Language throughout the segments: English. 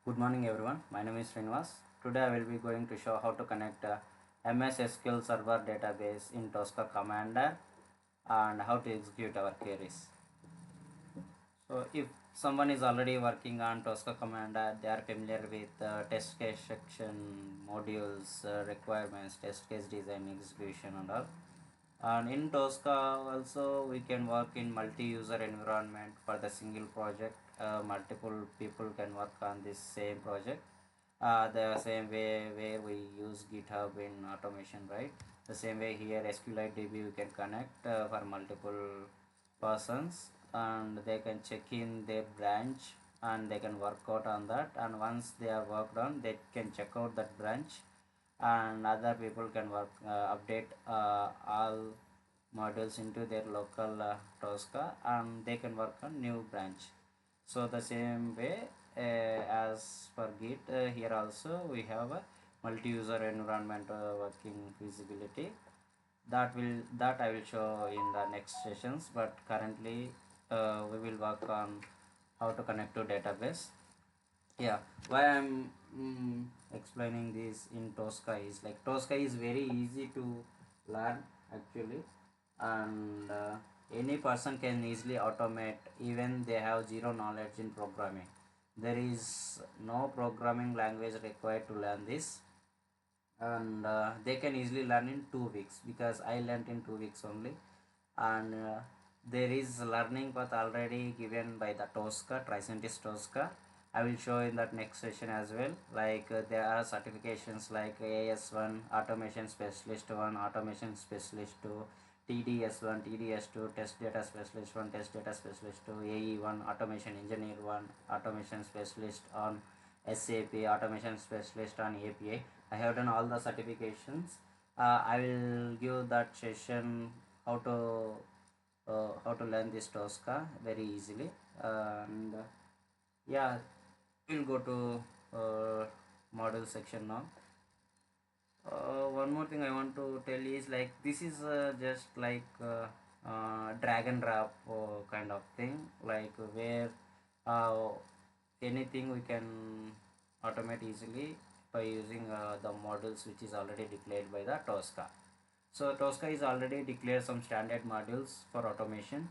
Good morning everyone, my name is Srinivas. Today I will be going to show how to connect MS SQL server database in Tosca commander and how to execute our queries. So if someone is already working on Tosca commander, they are familiar with test case section, modules, requirements, test case design, execution and all. And in Tosca also we can work in multi-user environment for the single project. Multiple people can work on this same project. The same way where we use GitHub in automation, right? The same way here SQLite DB we can connect for multiple persons, and they can check in their branch and they can work out on that, and once they are worked on they can check out that branch, and other people can work update all modules into their local Tosca, and they can work on new branch. So the same way as for Git, here also we have a multi-user environment working feasibility. That I will show in the next sessions, but currently we will work on how to connect to database. Yeah, why I'm explaining this in Tosca is like Tosca is very easy to learn actually, and any person can easily automate even they have zero knowledge in programming. There is no programming language required to learn this, and they can easily learn in 2 weeks because I learned in 2 weeks only. And there is learning path already given by the Tosca, Tricentis Tosca. I will show in that next session as well. Like there are certifications like AS1, Automation Specialist 1, Automation Specialist 2, TDS1, TDS2, Test Data Specialist 1, Test Data Specialist 2, AE1, Automation Engineer 1, Automation Specialist on SAP, Automation Specialist on API. I have done all the certifications. I will give that session how to learn this Tosca very easily. And yeah, we'll go to model section now. One more thing I want to tell is like this is just like drag and drop kind of thing, like where uh, anything we can automate easily by using the models which is already declared by the Tosca. So Tosca is already declared some standard modules for automation.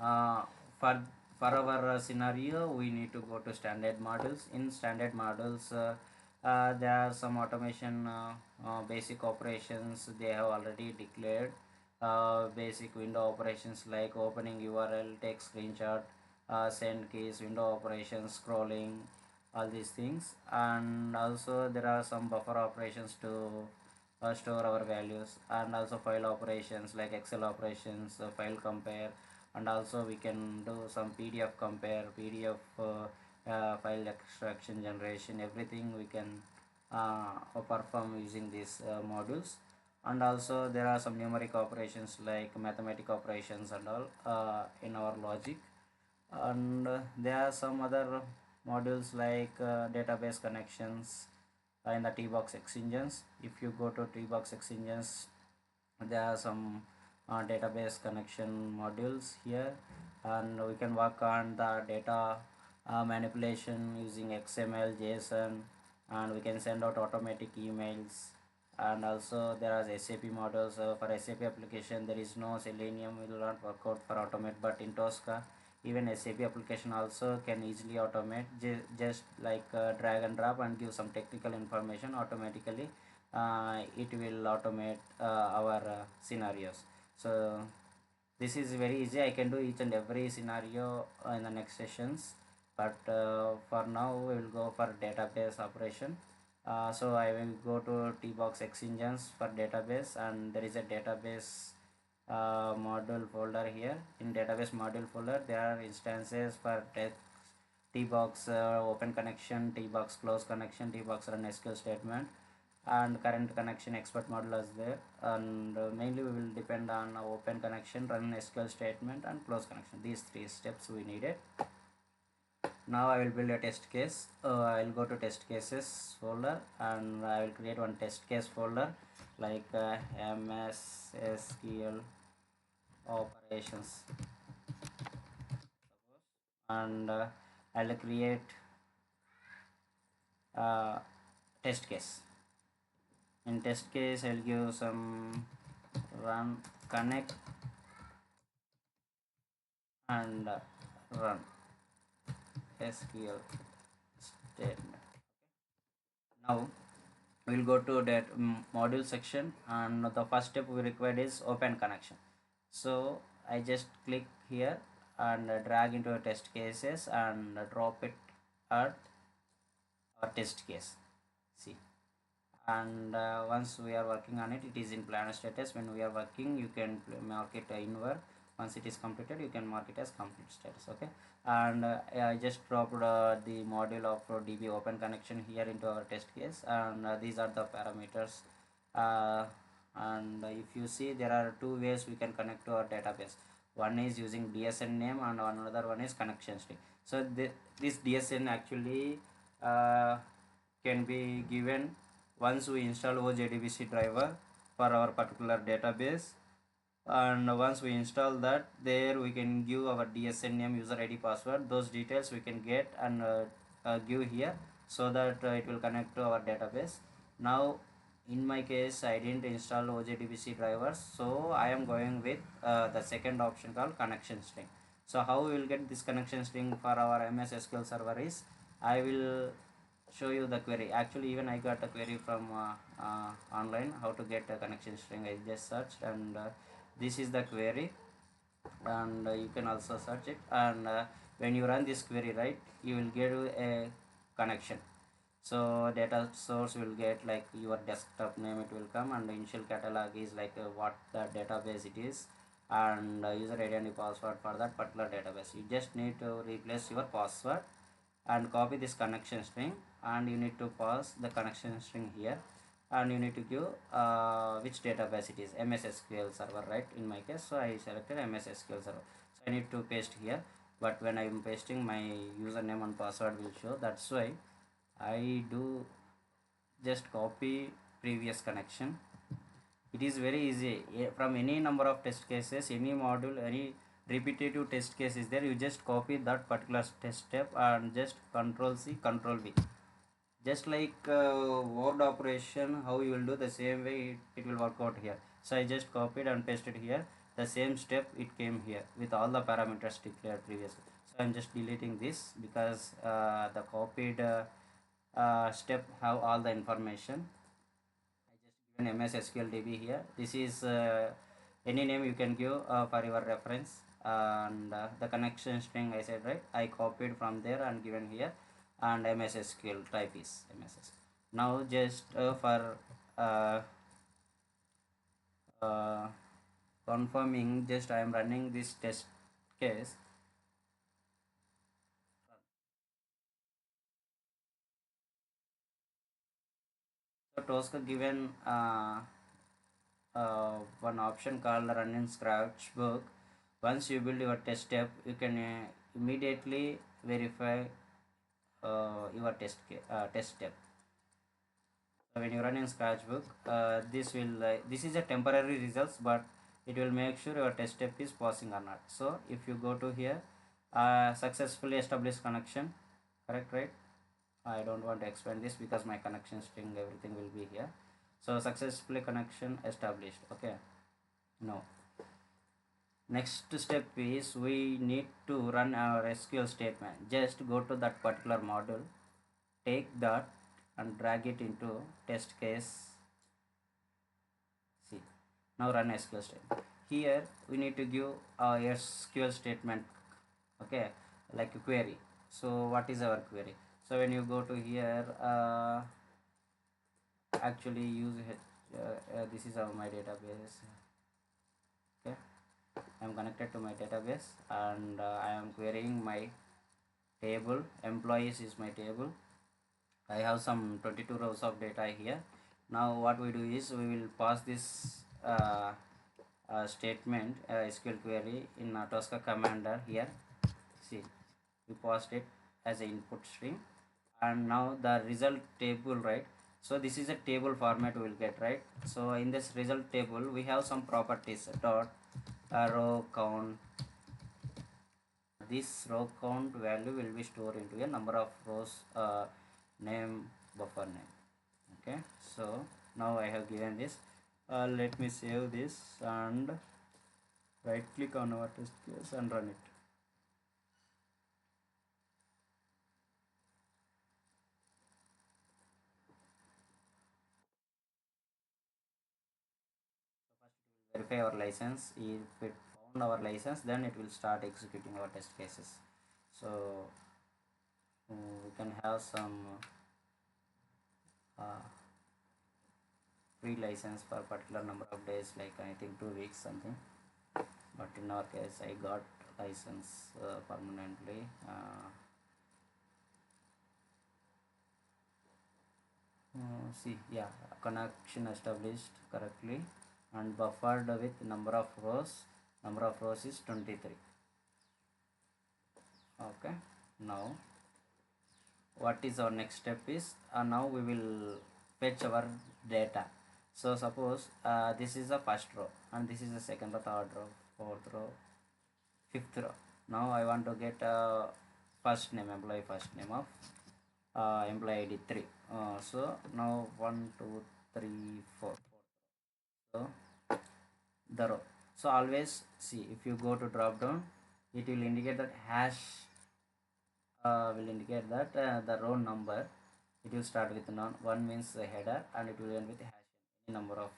uh, for for our scenario we need to go to standard models. In standard models there are some automation basic operations they have already declared. Basic window operations like opening URL, take screenshot, send keys, window operations, scrolling, all these things. And also there are some buffer operations to store our values, and also file operations like Excel operations, file compare, and also we can do some PDF compare, PDF file extraction generation, everything we can perform using these modules. And also there are some numeric operations like mathematic operations and all in our logic. And there are some other modules like database connections in the T-box extensions. If you go to T-box extensions, there are some database connection modules here, and we can work on the data manipulation using XML, JSON, and we can send out automatic emails. And also there are SAP models. For SAP application there is no Selenium, will not work out for automate, but in Tosca even SAP application also can easily automate, just like drag and drop and give some technical information automatically. It will automate our scenarios. So this is very easy. I can do each and every scenario in the next sessions, but for now we will go for database operation. So I will go to T-box extensions for database, and there is a database module folder here. In database module folder there are instances for text, T-box open connection, T-box close connection, T-box run SQL statement, and current connection expert module is there. And mainly we will depend on open connection, run SQL statement, and close connection. These three steps we needed. Now I will build a test case. I will go to test cases folder, and I will create one test case folder like MS SQL operations, suppose. And I'll create uh, test case. In test case, I'll give some run connect and run SQL statement. Now we'll go to that module section, and the first step we required is open connection. So I just click here and drag into a test cases and drop it at our test case. See, and once we are working on it, it is in planner status. When we are working, you can mark it inward. Once it is completed, you can mark it as complete status. Okay, and I just dropped the module of db open connection here into our test case, and these are the parameters. And if you see, there are two ways we can connect to our database. One is using dsn name, and another one is connection string. So this dsn actually can be given once we install OJDBC driver for our particular database, and once we install that, there we can give our dsn name, user id, password. Those details we can get and give here, so that it will connect to our database. Now in my case, I didn't install OJDBC drivers, so I am going with the second option called connection string. So how we will get this connection string for our MS SQL server is, I will show you the query. Actually, even I got a query from online, how to get a connection string. I just searched, and this is the query, and you can also search it, and when you run this query, right, you will get a connection. So data source will get like your desktop name, it will come, and the initial catalog is like what the database it is, and user id and password for that particular database. You just need to replace your password and copy this connection string, and you need to pass the connection string here, and you need to give which database it is, MS SQL server, right? In my case, so I selected MS SQL server, so I need to paste here. But when I am pasting, my username and password will show. That's why I do just copy previous connection. It is very easy. From any number of test cases, any module, any repetitive test case is there, you just copy that particular test step and just control C, control V. Just like word operation, how you will do, the same way it will work out here. So I just copied and pasted here, the same step it came here with all the parameters declared previously. So I'm just deleting this, because the copied step have all the information. I just given MS SQL DB here. This is any name you can give for your reference, and the connection string I said, right, I copied from there and given here, and MS SQL type is MS. Now just for uh, uh, confirming, just I am running this test case. So Tosca given one option called run in scratchbook. Once you build your test step, you can immediately verify your test step. So when you run in scratchbook, this is a temporary results, but it will make sure your test step is passing or not. So if you go to here, successfully established connection, correct, right? I don't want to expand this because my connection string, everything will be here. So successfully connection established. Okay, no, next step is we need to run our SQL statement. Just go to that particular module, take that and drag it into test case. See, now run SQL statement. Here we need to give our SQL statement, okay, like a query. So what is our query? So when you go to here, actually use it, this is my database. Okay, I am connected to my database, and I am querying my table. Employees is my table. I have some 22 rows of data here. Now what we do is we will pass this statement, SQL query in Tosca commander here. See, we passed it as an input string, and now the result table, right? So this is a table format we will get, right? So in this result table we have some properties, dot row count. This row count value will be stored into a number of rows name buffer name. Okay, so now I have given this. Let me save this and right click on our test case and run it. So first it will verify our license. If it found our license, then it will start executing our test cases. So we can have some uh, free license for particular number of days, like I think 2 weeks something. But in our case, I got license permanently. See, yeah, connection established correctly and buffered with number of rows. Number of rows is 23. Okay, now what is our next step is, now we will fetch our data. So suppose this is the first row and this is the second row, third row, fourth row, fifth row. Now I want to get first name, employee first name of employee ID 3. So now 1 2 3 4. So the row. So always see, if you go to drop down, it will indicate that hash will indicate that the row number. It will start with one means the header and it will end with hash. Any number of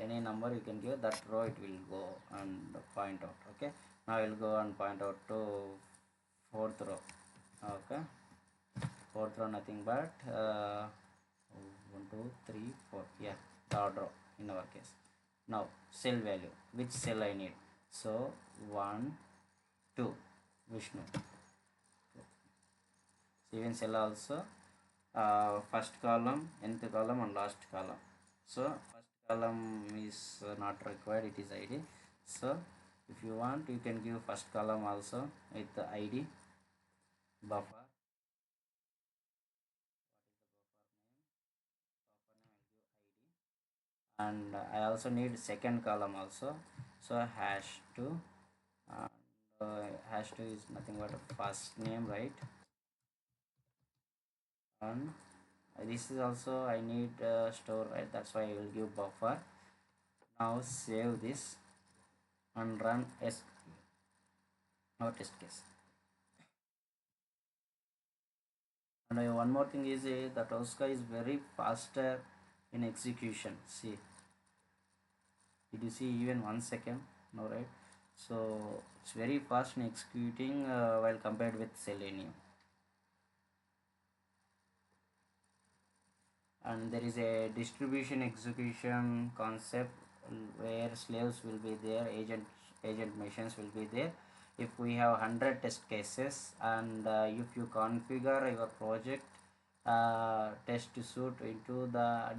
any number you can give that row, it will go and point out. Okay, now I will go and point out to fourth row. Okay, fourth row nothing but 1 2 3 4, yeah, third row in our case. Now cell value, which cell I need, so 1 2 Vishnu. Even cell also first column, nth column and last column. So first column is not required, it is ID. So if you want, you can give first column also with the ID buffer. And I also need second column also, so hash 2 and hash 2 is nothing but a first name, right? And this is also I need store, right? That's why I will give buffer. Now save this and run our test case. And one more thing is the Tosca is very faster in execution. See, did you see even 1 second? No, right? So it's very fast in executing while compared with Selenium. And there is a distribution execution concept where slaves will be there, agent machines will be there. If we have 100 test cases and if you configure your project test suite into the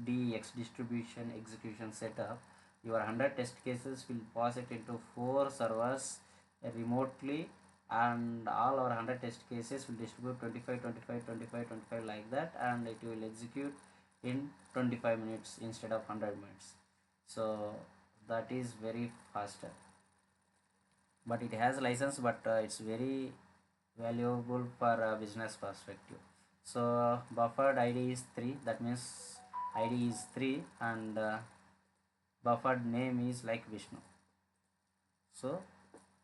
DX distribution execution setup, your 100 test cases will pass it into 4 servers remotely, and all our 100 test cases will distribute 25 25 25 25 like that, and it will execute in 25 minutes instead of 100 minutes. So that is very faster, but it has license, but it's very valuable for a business perspective. So buffered ID is 3, that means ID is 3 and buffered name is like Vishnu. So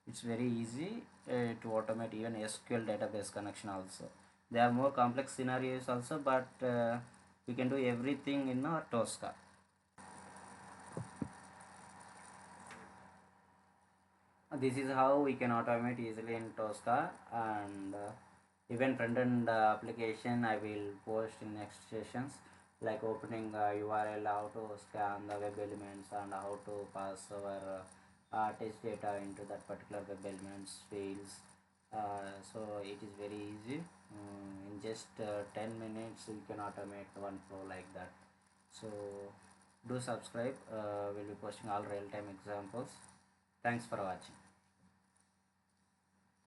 it's very easy to automate even SQL database connection also. There are more complex scenarios also, but we can do everything in our Tosca. This is how we can automate easily in Tosca, and even front-end application I will post in next sessions, like opening URL, how to scan the web elements and how to pass our test data into that particular web elements fields. So it is very easy. In just 10 minutes you can automate one flow like that. So do subscribe, we'll be posting all real-time examples. Thanks for watching.